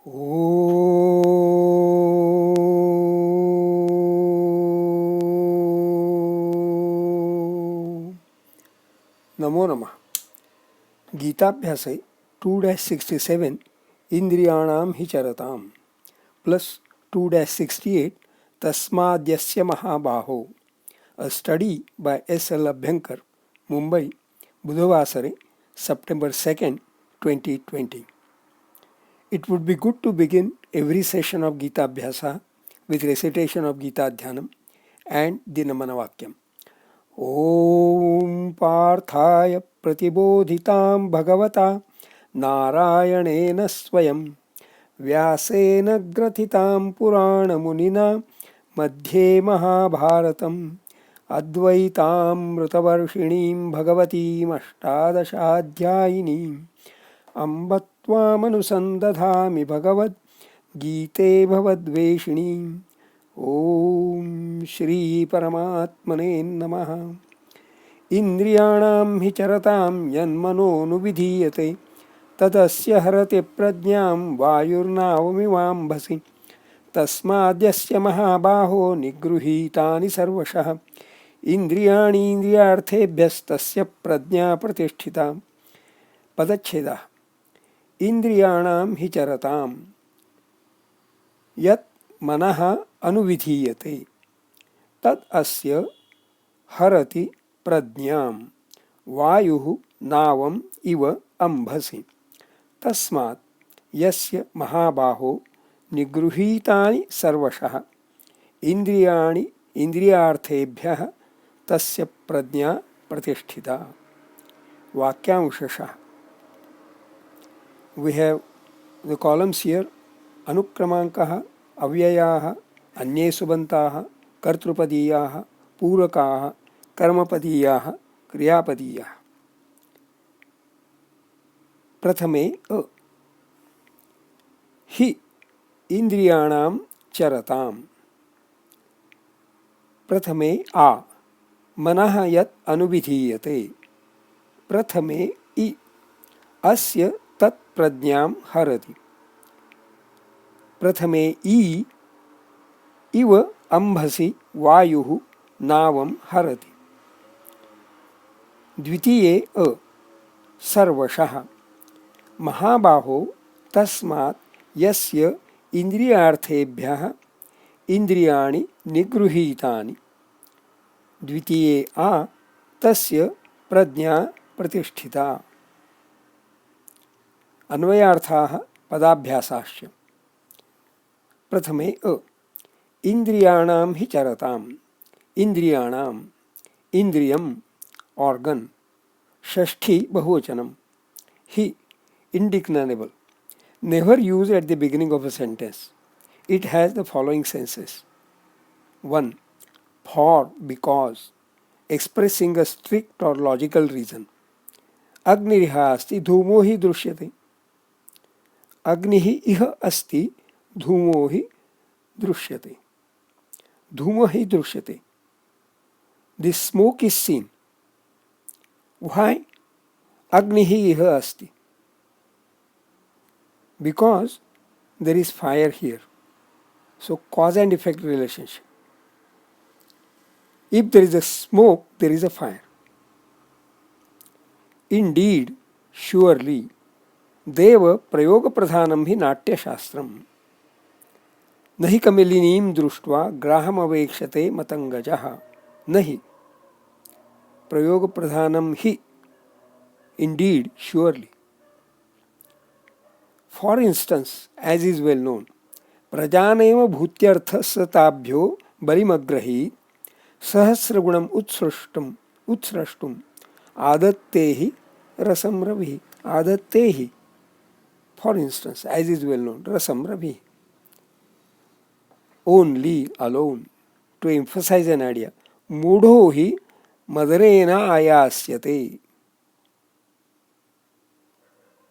नमो नमः। गीताभ्यासे 2-67 इंद्रियाणां हि चरतां प्लस 2-68 तस्माद्यस्य महाबाहो। A study by S.L. Abhyankar, Mumbai, Budhavasare, September 2nd, 2020. It would be good to begin every session of Gita Abhyasa with recitation of Gita Dhyanam and the Namana Vakyam. ॐ पार्थाय प्रतिबोधितां भगवता नारायणेन स्वयं व्यासेन ग्रथितां पुराणमुनिना मध्ये महाभारतम् अद्वैतामृतवर्षिणीं भगवतीमष्टादशाध्यायिनीम् अम्ब त्वामनुसन्दधामि भगवद्गीते भवद्वेषिणीम्। ॐ श्री परमात्मने नमः। इन्द्रियाणां हि चरतां यन्मनोनुविधीयते तदस्य हरति प्रज्ञां वायुर्नावमिवाम्भसि। तस्माद्यस्य महाबाहो निगृहीतानि सर्वशः इन्द्रियाणीन्द्रियार्थेभ्यस्तस्य प्रज्ञा प्रतिष्ठिता। पदच्छेदः। इन्द्रियाणां हि चरतां यत् मनः अनुविधीयते तत् अस्य हरति प्रज्ञां वायुः नावम् इव अम्भसि। तस्मात् यस्य महाबाहो निगृहीतानि सर्वशः इन्द्रियाणि इन्द्रियार्थेभ्यः तस्य प्रज्ञा प्रतिष्ठिता। वाक्यांशः। We have the columns here. अनुक्रमाङ्कः, अव्ययाः, अन्ये सुबन्ताः, कर्तृपदीयाः, पूरकाः, कर्मपदीयाः, क्रियापदीयाः। प्रथमे अ हि इन्द्रियाणां चरतां। प्रथमे आ मनः यत् अनुविधीयते। प्रथमे इ अस्य तत् प्रज्ञां हरति। प्रथमे ई इव अम्भसि वायुः नावं हरति। द्वितीये अ सर्वशः महाबाहो तस्मात् यस्य इन्द्रियार्थेभ्यः इन्द्रियाणि निगृहीतानि। द्वितीये आ तस्य प्रज्ञा प्रतिष्ठिता। अन्वयार्थाः पदाभ्यासाश्च। प्रथमे अ इन्द्रियाणां हि चरताम्। इन्द्रियाणाम् इन्द्रियम् organ षष्ठी बहुवचनम् हि indeclinable never used at the beginning of a sentence. It has the following senses. 1. For, because, expressing a strict or logical reason. अग्निरिह अस्ति धूमो हि दृश्यते। अग्निः इह अस्ति धूमो हि दृश्यते। धूमो हि दृश्यते। The smoke is seen. Why? Agniः इह अस्ति. Because there is fire here. So cause and effect relationship. If there is a smoke, there is a fire. Indeed, surely, देव प्रयोग प्रधानं हि नाट्यशास्त्रम्। न हि कमलिनीं दृष्ट्वा ग्राहमवेक्षते मतंगजः। न हि प्रयोग प्रधानं हि indeed, surely. For instance, as is well known, प्रजानेव भूत्यर्थस्ताभ्यो बलिमग्रहीत् सहस्रगुणम् उत्सृष्टुम् आदत्ते हि रसं रविः। आदत्ते हि, for instance, as is well known, rasam ravi. Only, alone, to emphasize an idea. Mudho hi madarena ayasyate.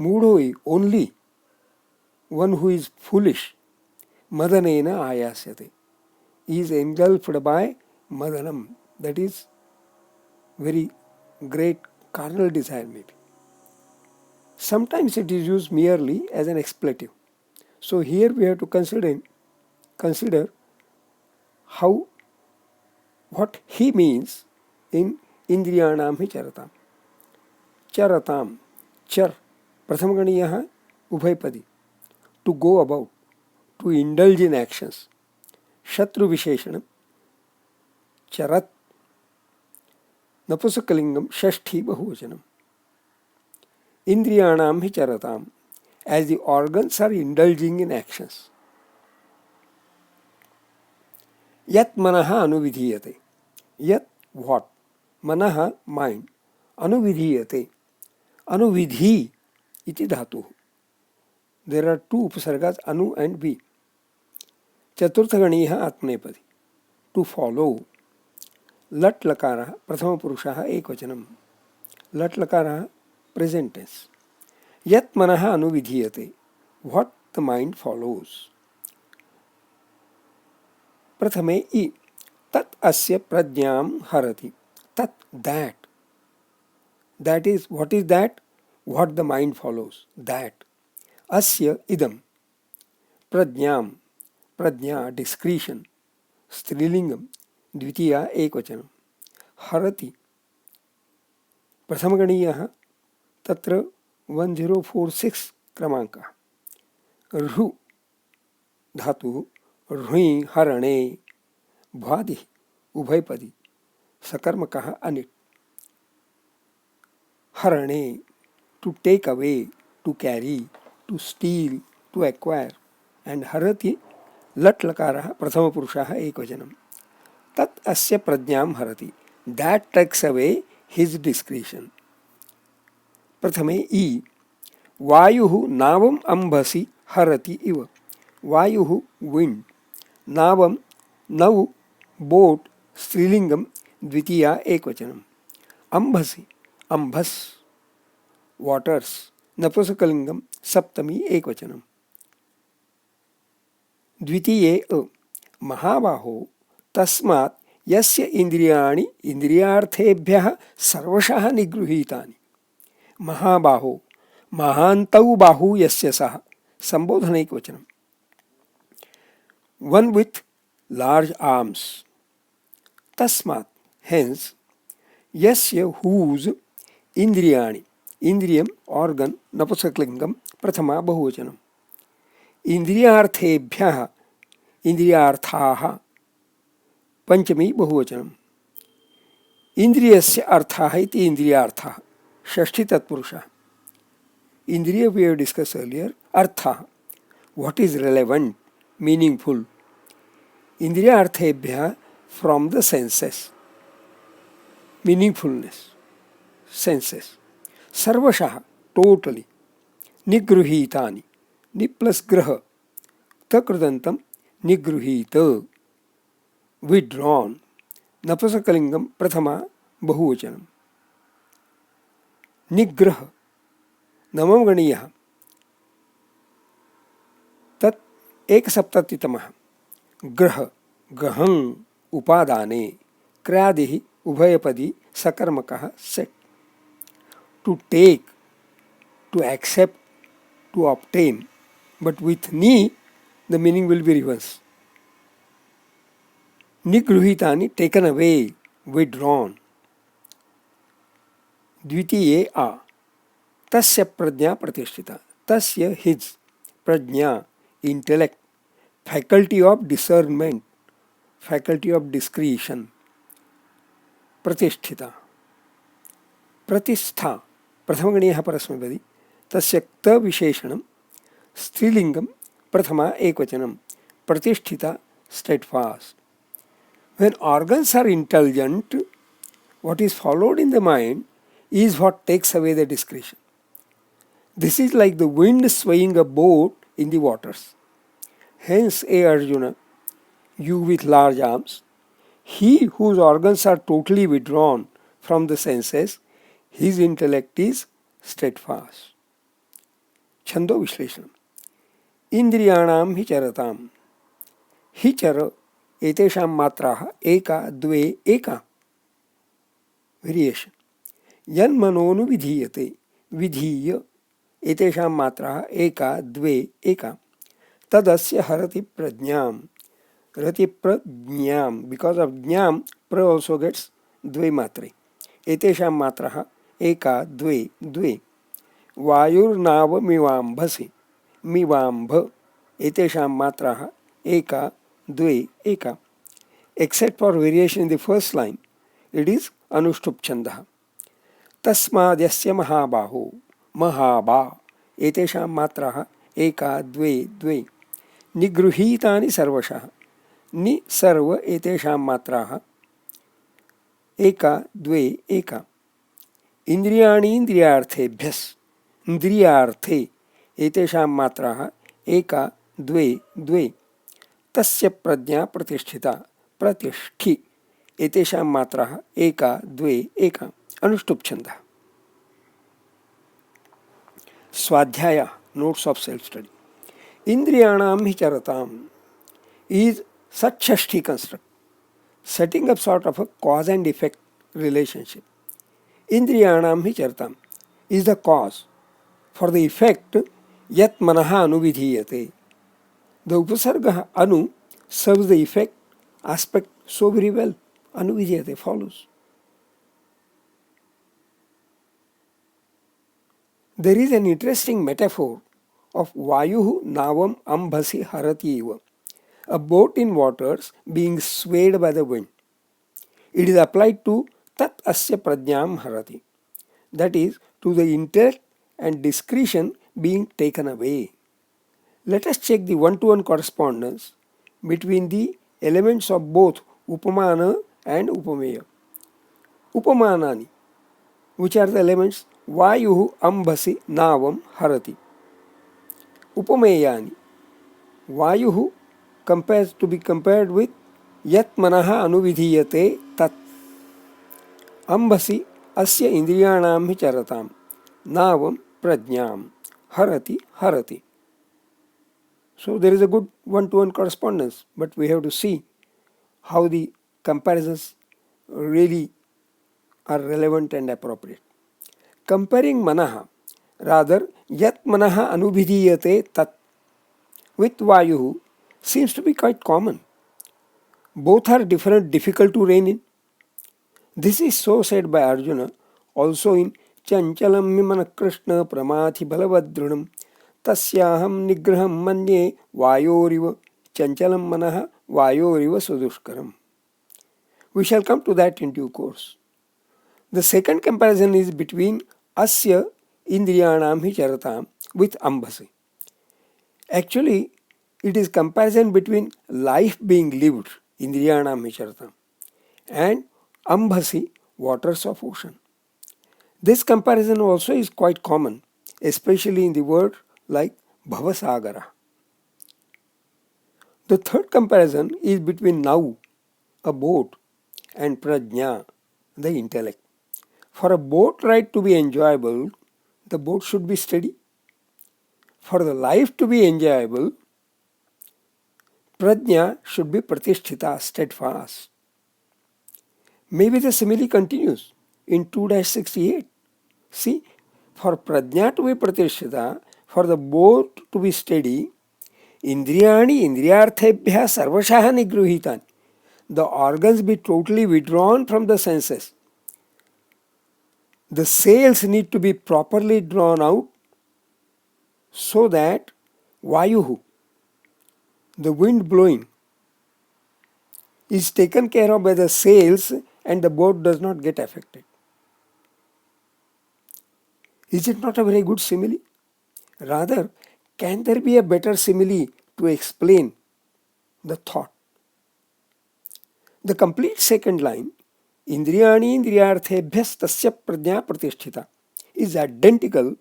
Mudho hi, only, one who is foolish, madanena ayasyate, is engulfed by madanam, that is very great carnal desire maybe. Sometimes it is used merely as an expletive. So here we have to consider how what he means in Indriyanam hi charatam. Charatam, char, prathamaganiyah ubhaypadi, to go about, to indulge in actions. Shatru visheshanam, charat, napusakalingam, shashti bahuvachanam. Indriyanam hi charatam, as the organs are indulging in actions. Yat manaha anuvidhiyate. Yat what? Manaha mind. Anuvidhiyate. Anuvidhi iti dhatu. There are two upasargas, anu and vi. Chaturthagani atmanepadi. To follow. Lat lakara prathama purusha ekvachanam. Lat lakara present tense. Yat manaha anuvidhiyate. What the mind follows. Prathame I. Tat asya pradyam harati. Tat that. That is, what is that? What the mind follows. That. Asya idam. Pradyam. Pradnya, discretion. Strilingam. Dvitiya ekvachanam. Harati. Prathamaganiyah. Tatra 1046 क्रमांक. ऋ धातु ऋ हरणे भ्वादि उभयपदी सकर्मकः अनिट्. Harane, to take away, to carry, to steal, to acquire. And harati, lat lakarah prathama purushaha ekvajanam. Tat asya pradyam harati. That takes away his discretion. Prathame I. Vayuhu navam ambhasi harati iva. Vayuhu, wind. Navam, now, boat, strilingam, dvitiya ekvachanam. Ambhasi, ambhas, waters. Napusakalingam, saptami ekvachanam. Dvitiye a. Mahabaho, tasmat yasya indriyani indriyarthebhyah sarvashah nigruhitani. Mahabaho, mahantau bahu yasya saha. Sambodhana ekvachanam. One with large arms. Tasmat, hence, yasya whose, indriyani, indriyam, organ, napusaklingam, prathama bahuvachanam. Indriyarthebhyah, indriyarthaha, panchami bahuvachanam. Indriyasya arthaha iti indriyarthaha, shashti tatpurusha. Indriya we have discussed earlier, artha, what is relevant, meaningful. Indriyarthebhyah, from the senses, meaningfulness, senses. Sarvashah, totally. Nigruhitani, ni plus graha, takrudantam, nigruhita, withdrawn. Napusakalingam prathama bahuvachanam. Nigraha, namam ganiyah, tat ekasaptatitamaha. Graha, grahang, upadane, kriyadihi, ubhayapadi, sakarmakaha, set. To take, to accept, to obtain. But with ni, the meaning will be reversed. Nigruhitani, taken away, withdrawn. Dvitiye a. Tasya pradnya pratishtita. Tasya, his. Pradnya, intellect. Faculty of discernment. Faculty of discretion. Pratisthita. Pratistha. Prathamaganiyah parasmapadi. Tasya kta visheshanam. Strilingam. Prathama ekvachanam. Pratisthita, steadfast. When organs are intelligent, what is followed in the mind is what takes away the discretion. This is like the wind swaying a boat in the waters. Hence, A Arjuna, you with large arms, he whose organs are totally withdrawn from the senses, his intellect is steadfast. Chando Vishleshanam. Indriyanam hi charatam. Hi chara etesham matraha eka dve eka. Variation. Yan manonu vidhiyate. Vidhiya etesham matraha eka dve eka. Tadasya harati prajnam. Rati prajnam. Because of jnam, pra also gets dve matre. Etesham matraha eka dve dve. Vayurnav mivambhasi. Mivambh. Etesham matraha eka dve eka. Except for variation in the first line, it is anushtup chandah. Tasmadyasya mahabaho. Mahaba. Etesham matraha eka dve dve. Nigruhitani sarvashah. Ni sarva etesham matraha eka dve eka. Indriyani indriyarthebhyas. Indriyarthe etesham matraha eka dve dve. Tasya prajna pratisthita. Pratishthi etesham matraha eka dve eka. Anushtup chanda. Swadhyaya, notes of self-study. Indriyanam hi charatam is Satshashti construct, setting up sort of a cause and effect relationship. Indriyanam hi charatam is the cause. For the effect, yat manaha anuvidhiyate. The upasarga anu serves the effect aspect so very well. Anuvidhiyate follows. There is an interesting metaphor of Vayuhu navam ambhasi harati eva, a boat in waters being swayed by the wind. It is applied to tat asya prajnam harati, that is, to the intellect and discretion being taken away. Let us check the one-to-one correspondence between the elements of both upamana and upameya. Upamanani, which are the elements Vayuhu ambhasi navam harati. Upameyani, Vayuhu compares to be compared with yat manaha anuvidhiyate tat. Ambhasi asya indriyanam hi charatam. Navam prajnam. Harati harati. So there is a good one-to-one correspondence, but we have to see how the comparisons really are relevant and appropriate. Comparing manaha, rather yat manaha anubhidiyate tat with Vayuhu seems to be quite common. Both are difficult to rein in. This is so said by Arjuna also in Chanchalam mimana Krishna pramathi balavadrunam tasyaham nigraham manye vayoriva chanchalam manaha vayoriva sudushkaram. We shall come to that in due course. The second comparison is between asya indriyanam hi charatam with ambhasi. Actually, it is comparison between life being lived, indriyanam hi charatam, and ambhasi, waters of ocean. This comparison also is quite common, especially in the word like bhavasagara. The third comparison is between now, a boat, and prajna, the intellect. For a boat ride to be enjoyable, the boat should be steady. For the life to be enjoyable, prajna should be pratisthita, steadfast. Maybe the simile continues in 2-68. See, for prajna to be pratisthita, for the boat to be steady, indriyani indriyarthebhya sarvashah nigruhitan, the organs be totally withdrawn from the senses. The sails need to be properly drawn out so that Vayuhu, the wind blowing, is taken care of by the sails and the boat does not get affected. Is it not a very good simile? Rather, can there be a better simile to explain the thought? The complete second line, Indriyani indriyarthebhyas tasya prajna pratisthita, is identical,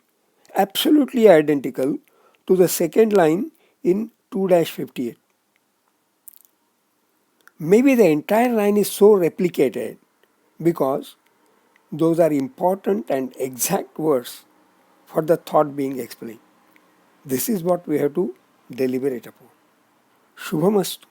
absolutely identical to the second line in 2-58. Maybe the entire line is so replicated because those are important and exact words for the thought being explained. This is what we have to deliberate upon. Shubhamastu.